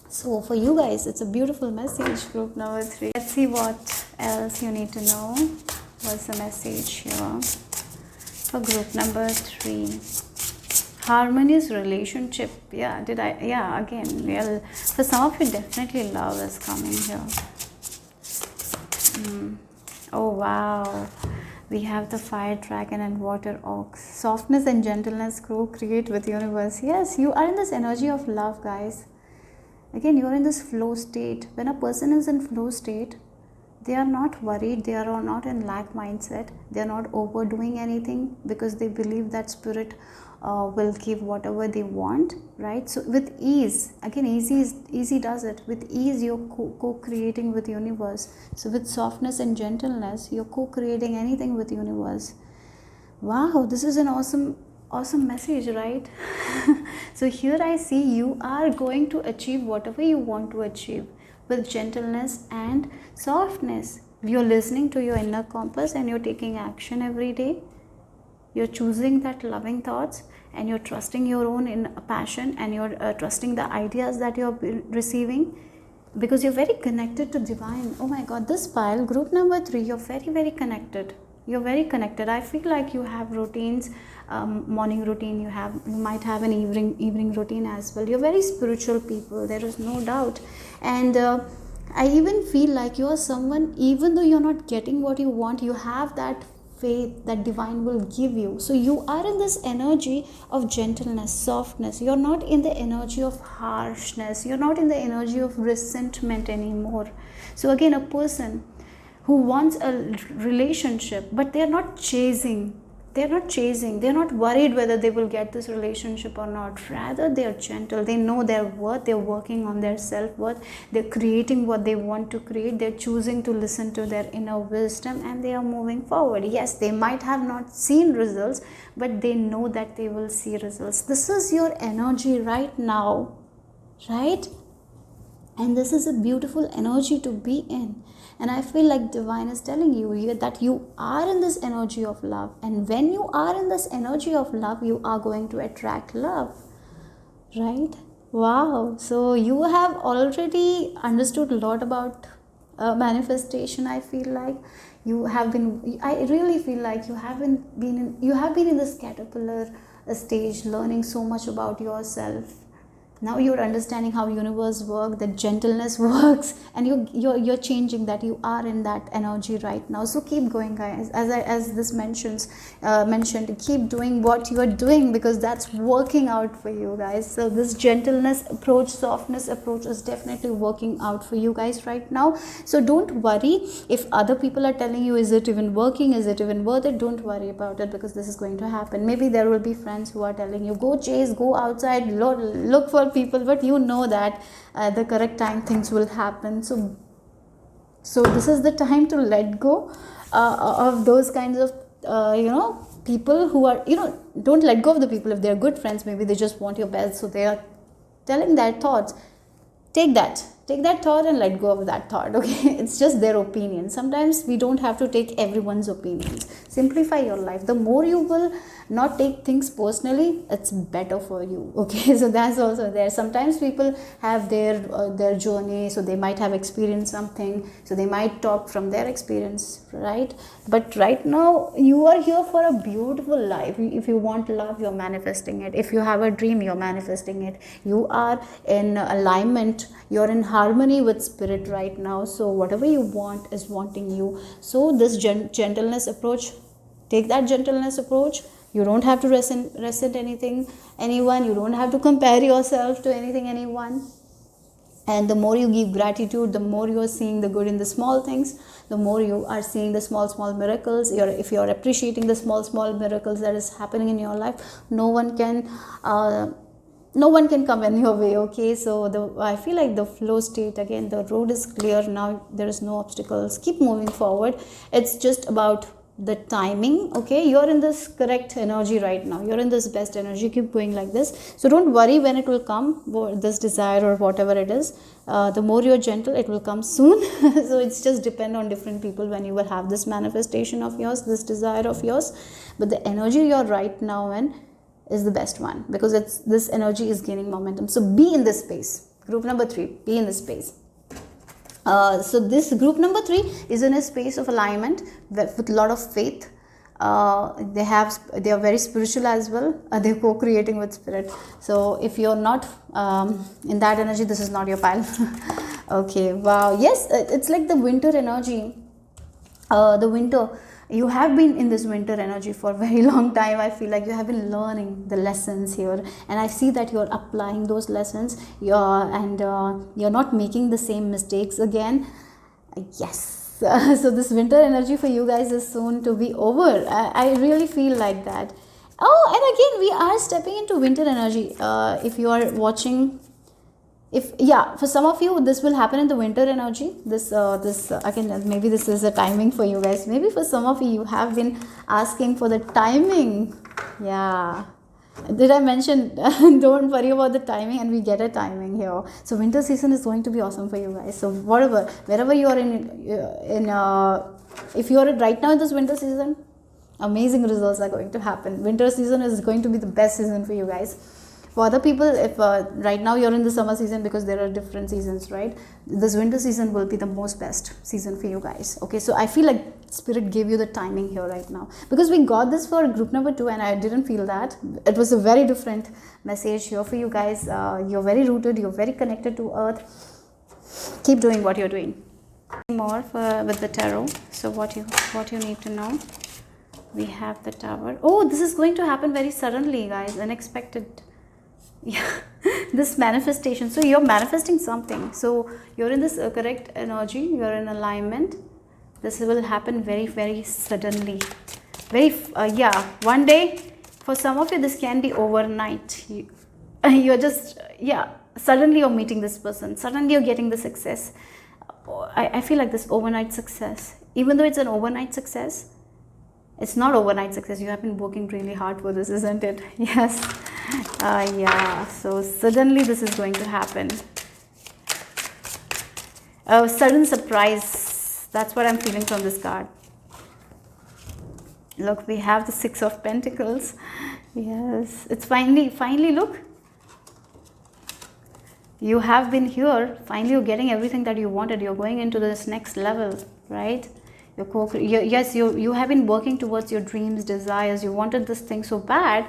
A: So for you guys, it's a beautiful message, group number 3. Let's see what else you need to know. What's the message here for group number 3? Harmonious relationship. Again, for some of you, definitely love is coming here. Oh wow, we have the fire dragon and water ox. Softness and gentleness co-create with universe. Yes, you are in this energy of love, guys. Again, you're in this flow state. When a person is in flow state, they are not worried, they are not in lack mindset, they are not overdoing anything, because they believe that spirit will give whatever they want, right? So with ease, again, easy does it. With ease, you're co-creating with universe. So with softness and gentleness, you're co-creating anything with universe. Wow, this is an awesome message, right? So here I see you are going to achieve whatever you want to achieve with gentleness and softness. You're listening to your inner compass and you're taking action every day. You're choosing that loving thoughts, and you're trusting your own passion, and you're trusting the ideas that you're receiving, because you're very connected to divine. Oh my god, this pile, group number 3, you're very connected. You're very connected. I feel like you have routines, morning routine, you might have an evening routine as well. You're very spiritual people, there is no doubt. And I even feel like you are someone, even though you're not getting what you want, you have that faith that divine will give you. So you are in this energy of gentleness, softness. You're not in the energy of harshness. You're not in the energy of resentment anymore. So again, a person who wants a relationship, but they're not chasing, they're not worried whether they will get this relationship or not. Rather, they're gentle. They know their worth. They're working on their self-worth. They're creating what they want to create. They're choosing to listen to their inner wisdom, and they are moving forward. Yes, they might have not seen results, but they know that they will see results. This is your energy right now, right? And this is a beautiful energy to be in. And I feel like divine is telling you that you are in this energy of love. And when you are in this energy of love, you are going to attract love, right? Wow. So you have already understood a lot about manifestation. I feel like I really feel like you have been in this caterpillar stage, learning so much about yourself. Now you're understanding how universe works, that gentleness works, and you're changing that. You are in that energy right now. So keep going, guys. As this mentioned, keep doing what you are doing, because that's working out for you guys. So this gentleness approach, softness approach is definitely working out for you guys right now. So don't worry if other people are telling you, is it even working, is it even worth it? Don't worry about it, because this is going to happen. Maybe there will be friends who are telling you, go chase, go outside, look for people, but you know that the correct time things will happen. So this is the time to let go of those kinds of people who are, don't let go of the people. If they're good friends, maybe they just want your best, so they are telling their thoughts. Take that thought and let go of that thought, okay? It's just their opinion. Sometimes we don't have to take everyone's opinions. Simplify your life. The more you will not take things personally, it's better for you, okay? So that's also there. Sometimes people have their journey, so they might have experienced something, so they might talk from their experience, right? But right now, you are here for a beautiful life. If you want love, you're manifesting it. If you have a dream, you're manifesting it. You are in alignment, you're in harmony with spirit right now. So whatever you want is wanting you. So this gentleness approach, take that gentleness approach. You don't have to resent anyone. You don't have to compare yourself to anyone. And the more you give gratitude, the more you are seeing the good in the small things, the more you are seeing the small miracles. If you're appreciating the small miracles that is happening in your life, no one can come in your way. Okay, so I feel like the flow state, again, the road is clear now, there is no obstacles, keep moving forward. It's just about the timing. Okay, you're in this correct energy right now, you're in this best energy, keep going like this. So don't worry when it will come, this desire or whatever it is. The more you're gentle, it will come soon. So it's just depend on different people when you will have this manifestation of yours, this desire of yours. But the energy you're right now in is the best one, because this energy is gaining momentum. So be in this space. Group number 3, be in this space. So this group number 3 is in a space of alignment with a lot of faith. They are very spiritual as well. They're co-creating with spirit. So if you're not in that energy, this is not your pile. Okay, wow, yes, it's like the winter energy. The winter, you have been in this winter energy for a very long time. I feel like you have been learning the lessons here, and I see that you're applying those lessons. You're not making the same mistakes again. Yes. So this winter energy for you guys is soon to be over. I really feel like that. Oh, and again, we are stepping into winter energy. If you are watching, for some of you this will happen in the winter energy. This again, maybe this is a timing for you guys. Maybe for some of you have been asking for the timing. Yeah, did I mention? Don't worry about the timing, and we get a timing here. So winter season is going to be awesome for you guys. So wherever you are if you are right now in this winter season, amazing results are going to happen. Winter season is going to be the best season for you guys. For other people, if right now you're in the summer season, because there are different seasons, right? This winter season will be the most best season for you guys. Okay, so I feel like spirit gave you the timing here right now, because we got this for group number 2 and I didn't feel that. It was a very different message here for you guys. You're very rooted, you're very connected to earth. Keep doing what you're doing. More with the tarot. So what you need to know. We have the Tower. Oh, this is going to happen very suddenly, guys. Unexpected. Yeah, this manifestation. So you're manifesting something. So you're in this correct energy. You're in alignment. This will happen very, very suddenly. One day. For some of you, this can be overnight. You're just, suddenly you're meeting this person. Suddenly you're getting the success. I feel like this overnight success. Even though it's an overnight success, it's not overnight success. You have been working really hard for this, isn't it? Yes. So suddenly this is going to happen. A sudden surprise. That's what I'm feeling from this card. Look, we have the 6 of Pentacles. Yes, it's finally look. You have been here. Finally, you're getting everything that you wanted. You're going into this next level, right? You have been working towards your dreams, desires. You wanted this thing so bad,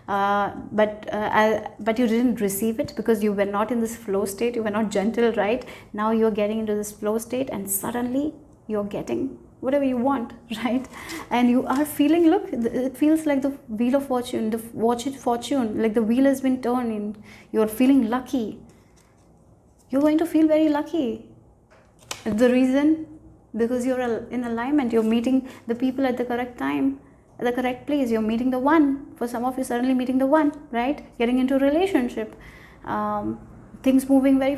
A: but you didn't receive it because you were not in this flow state. You were not gentle, right? Now you're getting into this flow state, and suddenly you're getting whatever you want, right? And you are feeling, look, it feels like the wheel of fortune, like the wheel has been turning. You're feeling lucky. You're going to feel very lucky. The reason, because you're in alignment. You're meeting the people at the correct time, at the correct place. You're meeting the one. For some of you, suddenly meeting the one, right? Getting into a relationship. Things moving very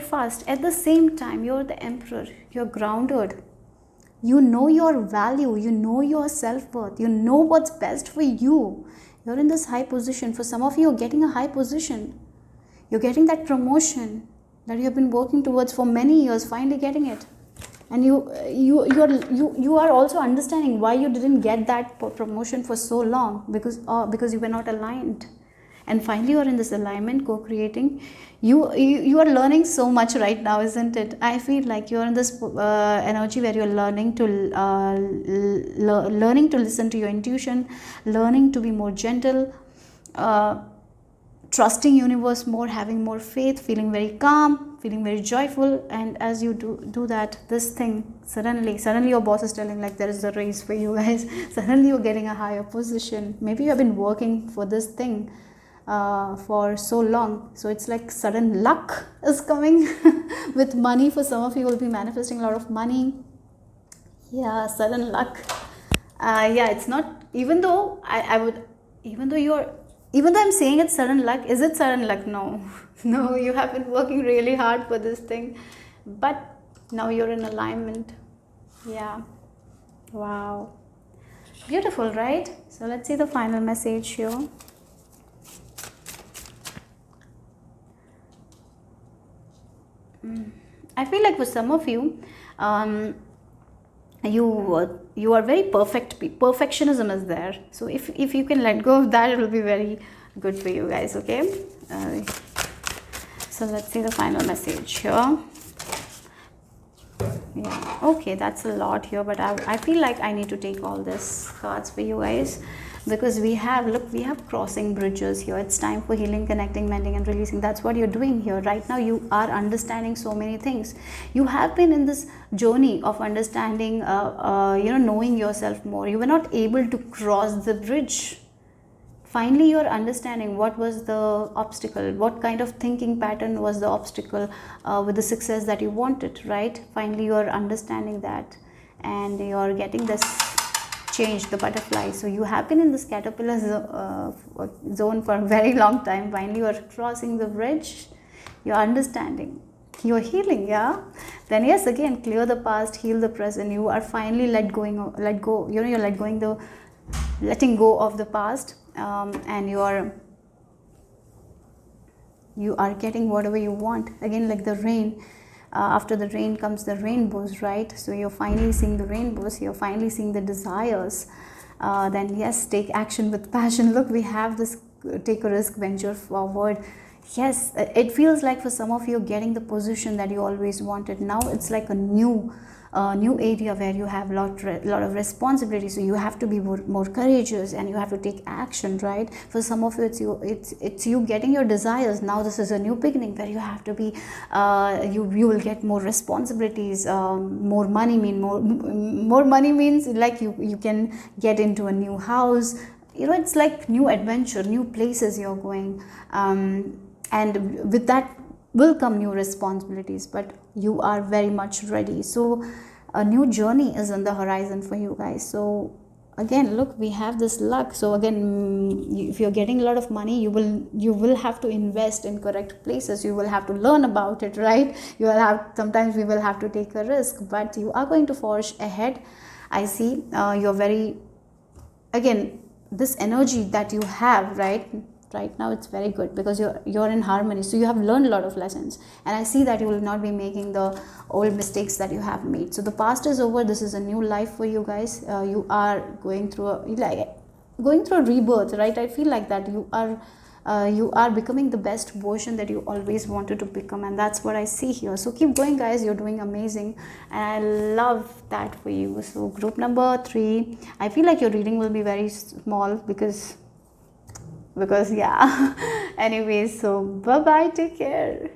A: fast. At the same time, you're the emperor. You're grounded. You know your value. You know your self-worth. You know what's best for you. You're in this high position. For some of you, you're getting a high position. You're getting that promotion that you have been working towards for many years, finally getting it. And you are also understanding why you didn't get that promotion for so long, because you were not aligned. And finally you're in this alignment, co-creating. You are learning so much right now, isn't it? I feel like you're in this energy where you're learning to listen to your intuition, learning to be more gentle, trusting universe more, having more faith, feeling very calm, feeling very joyful. And as you do that, this thing, suddenly your boss is telling, like, there is a raise for you guys. Suddenly you're getting a higher position. Maybe you have been working for this thing for so long. So it's like sudden luck is coming with money. For some of you will be manifesting a lot of money. Yeah, sudden luck. Yeah, it's not, even though I would, even though you're, even though I'm saying it's sudden luck, is it sudden luck? No. No, you have been working really hard for this thing, but now you're in alignment. Yeah. Wow. Beautiful, right? So let's see the final message here. I feel like for some of you, you are very perfect. Perfectionism is there. So if you can let go of that, it will be very good for you guys. Okay. So let's see the final message here. Yeah, okay, that's a lot here, but I feel like I need to take all this cards for you guys, because we have, look, we have crossing bridges here. It's time for healing, connecting, mending and releasing. That's what you're doing here right now. You are understanding so many things. You have been in this journey of understanding, knowing yourself more. You were not able to cross the bridge. Finally, you're understanding what was the obstacle, what kind of thinking pattern was the obstacle with the success that you wanted, right? Finally, you're understanding that, and you're getting this change, the butterfly. So you have been in this caterpillar zone for a very long time. Finally, you're crossing the bridge. You're understanding. You're healing, yeah. Then yes, again, clear the past, heal the present. You are finally let go. You're letting go of the past. And you are getting whatever you want. Again, like the rain, after the rain comes the rainbows, right? So you're finally seeing the rainbows, you're finally seeing the desires. Then yes, take action with passion. Look, we have this take a risk, venture forward. Yes, it feels like for some of you getting the position that you always wanted. Now it's like a new area where you have lot of responsibility. So you have to be more courageous, and you have to take action, right? For some of you, it's you getting your desires. Now this is a new beginning where you have to be you will get more responsibilities. More money means like you can get into a new house. It's like new adventure, new places you're going, and with that will come new responsibilities, but you are very much ready. So a new journey is on the horizon for you guys. So again, look, we have this luck. So again, if you're getting a lot of money, you will have to invest in correct places. You will have to learn about it, right? Sometimes we will have to take a risk, but you are going to forge ahead. I see you're very, again, this energy that you have right now, it's very good, because you're in harmony. So you have learned a lot of lessons, and I see that you will not be making the old mistakes that you have made. So the past is over. This is a new life for you guys. You are going through a rebirth, right? I feel like that you are becoming the best version that you always wanted to become, and that's what I see here. So keep going, guys. You're doing amazing, and I love that for you. So group number 3, I feel like your reading will be very small because yeah. Anyways, so bye bye, take care.